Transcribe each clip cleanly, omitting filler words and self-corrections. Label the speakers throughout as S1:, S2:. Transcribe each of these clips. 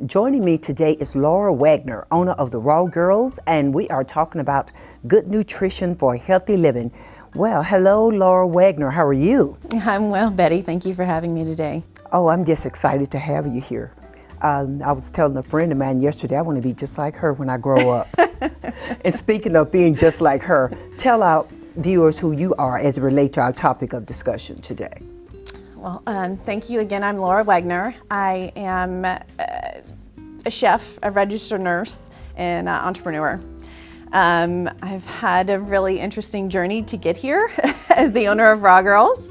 S1: Joining me today is Laura Wegner, owner of the Raw Girls, and we are talking about good nutrition for healthy living. Well, hello, Laura Wegner. How are you?
S2: I'm well, Betty. Thank you for having me today.
S1: Oh, I'm just excited to have you here. I was telling a friend of mine yesterday I want to be just like her when I grow up. And speaking of being just like her, tell our viewers who you are as it relates to our topic of discussion today.
S2: Well, thank you again. I'm Laura Wegner. I am a chef, a registered nurse, and entrepreneur. I've had a really interesting journey to get here as the owner of Raw Girls.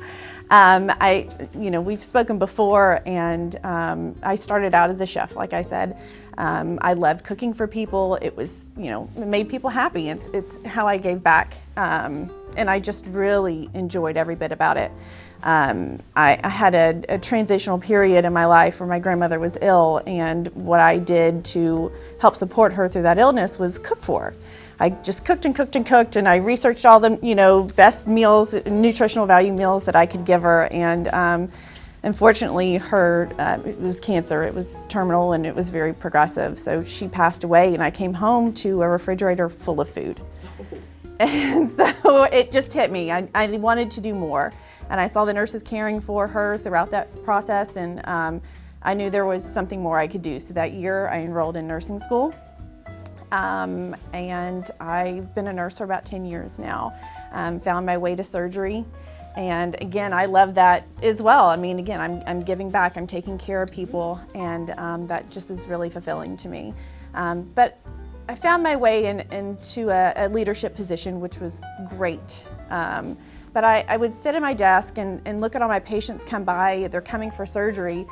S2: We've spoken before, and I started out as a chef, like I said. I loved cooking for people. It was, it made people happy. It's how I gave back, and I just really enjoyed every bit about it. I had a transitional period in my life where my grandmother was ill, and what I did to help support her through that illness was cook for her. I just cooked and cooked and cooked, and I researched all the best meals, nutritional value meals that I could give her. And unfortunately, it was cancer. It was terminal, and it was very progressive. So she passed away, and I came home to a refrigerator full of food. And so it just hit me. I wanted to do more. And I saw the nurses caring for her throughout that process, and I knew there was something more I could do. So that year I enrolled in nursing school, and I've been a nurse for about 10 years now. Found my way to surgery, and again, I love that as well. I mean, again, I'm giving back, I'm taking care of people, and that just is really fulfilling to me. But I found my way into a leadership position, which was great. But I would sit at my desk and look at all my patients come by. They're coming for surgery,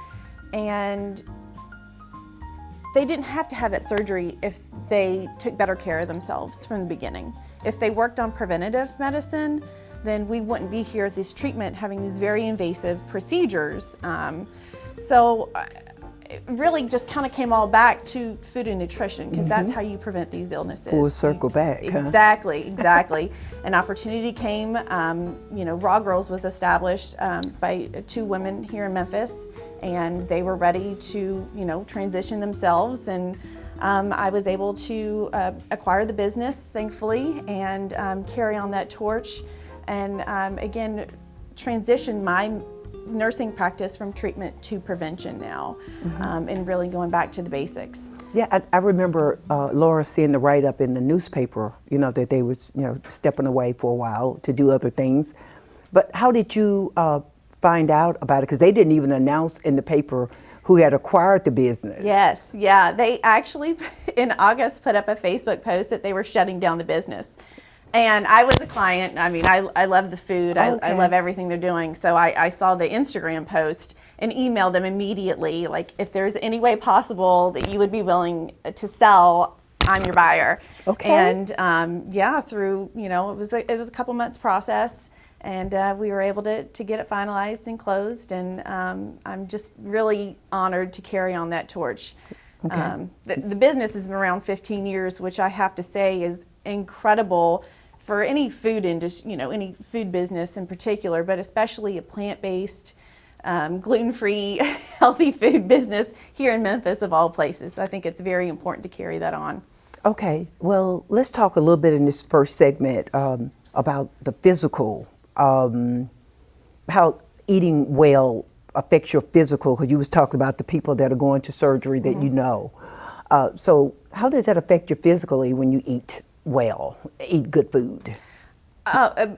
S2: and they didn't have to have that surgery if they took better care of themselves from the beginning. If they worked on preventative medicine, then we wouldn't be here at this treatment having these very invasive procedures. It really just kind of came all back to food and nutrition, because that's how you prevent these illnesses.
S1: Full circle back.
S2: Exactly. An opportunity came. Raw Girls was established by two women here in Memphis, and they were ready to, transition themselves. And I was able to acquire the business, thankfully, and carry on that torch, and again, transition my nursing practice from treatment to prevention now, and really going back to the basics.
S1: Yeah, I remember Laura seeing the write-up in the newspaper, that they was, stepping away for a while to do other things. But how did you find out about it? Because they didn't even announce in the paper who had acquired the business.
S2: Yes, yeah. They actually, in August, put up a Facebook post that they were shutting down the business. And I was a client. I mean, I love the food.
S1: Okay.
S2: I love everything they're doing. So I saw the Instagram post and emailed them immediately, like, if there's any way possible that you would be willing to sell, I'm your buyer.
S1: Okay.
S2: And through, it was a couple months process, and we were able to get it finalized and closed. And I'm just really honored to carry on that torch.
S1: Okay.
S2: The business has been around 15 years, which I have to say is incredible for any food industry, any food business in particular, but especially a plant-based, gluten-free, healthy food business here in Memphis, of all places. I think it's very important to carry that on.
S1: Okay, well, let's talk a little bit in this first segment about the physical, how eating well affects your physical, because you was talking about the people that are going to surgery that so how does that affect you physically when you eat well, eat good food?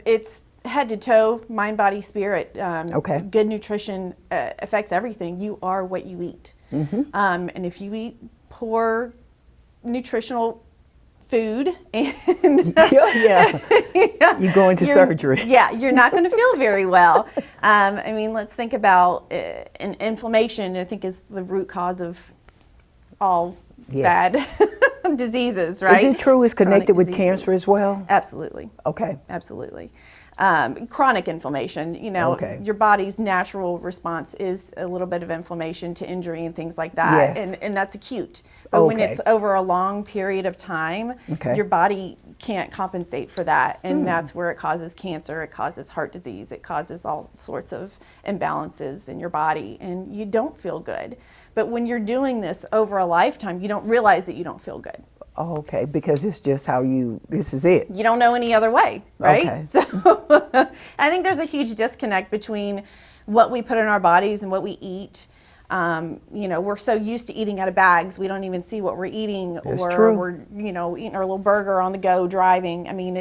S2: It's head to toe, mind, body, spirit.
S1: Okay.
S2: Good nutrition affects everything. You are what you eat. And if you eat poor nutritional food, and
S1: you go into surgery.
S2: Yeah, you're not going to feel very well. Let's think about inflammation. I think is the root cause of all bad diseases, right?
S1: Is it true it's connected with cancer as well?
S2: Absolutely.
S1: Okay.
S2: Absolutely. Chronic inflammation, your body's natural response is a little bit of inflammation to injury and things like that.
S1: Yes.
S2: And that's acute. But when it's over a long period of time, your body can't compensate for that, and that's where it causes cancer, it causes heart disease, it causes all sorts of imbalances in your body, and you don't feel good. But when you're doing this over a lifetime, you don't realize that you don't feel good.
S1: Oh, okay, because it's just how this is it.
S2: You don't know any other way, right?
S1: Okay.
S2: So I think there's a huge disconnect between what we put in our bodies and what we eat. We're so used to eating out of bags, we don't even see what we're eating,
S1: That's
S2: or
S1: true.
S2: we're, eating our little burger on the go driving. I mean,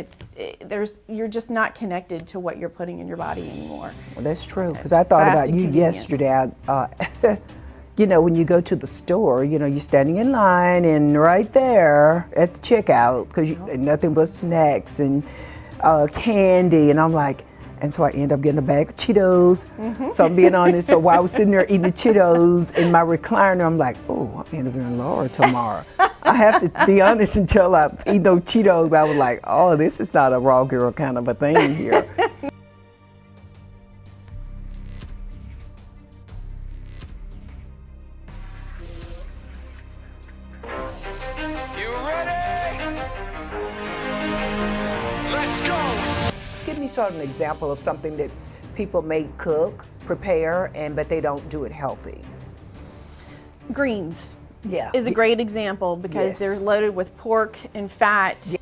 S2: you're just not connected to what you're putting in your body anymore.
S1: Well, that's true, because
S2: It's
S1: I thought
S2: fast
S1: about
S2: and
S1: you
S2: convenient.
S1: yesterday. When you go to the store, you're standing in line, and right there at the checkout, because nothing but snacks and candy, and I'm like, and so I end up getting a bag of Cheetos. So I'm being honest. So while I was sitting there eating the Cheetos in my recliner, I'm like, oh, I'm interviewing Laura tomorrow. I have to be honest, until I eat those Cheetos, I was like, oh, this is not a raw girl kind of a thing here.
S3: You ready? Let's go!
S1: Give me sort of an example of something that people may cook, prepare, but they don't do it healthy.
S2: Greens
S1: Yeah.
S2: is a great example because
S1: Yes.
S2: they're loaded with pork and fat,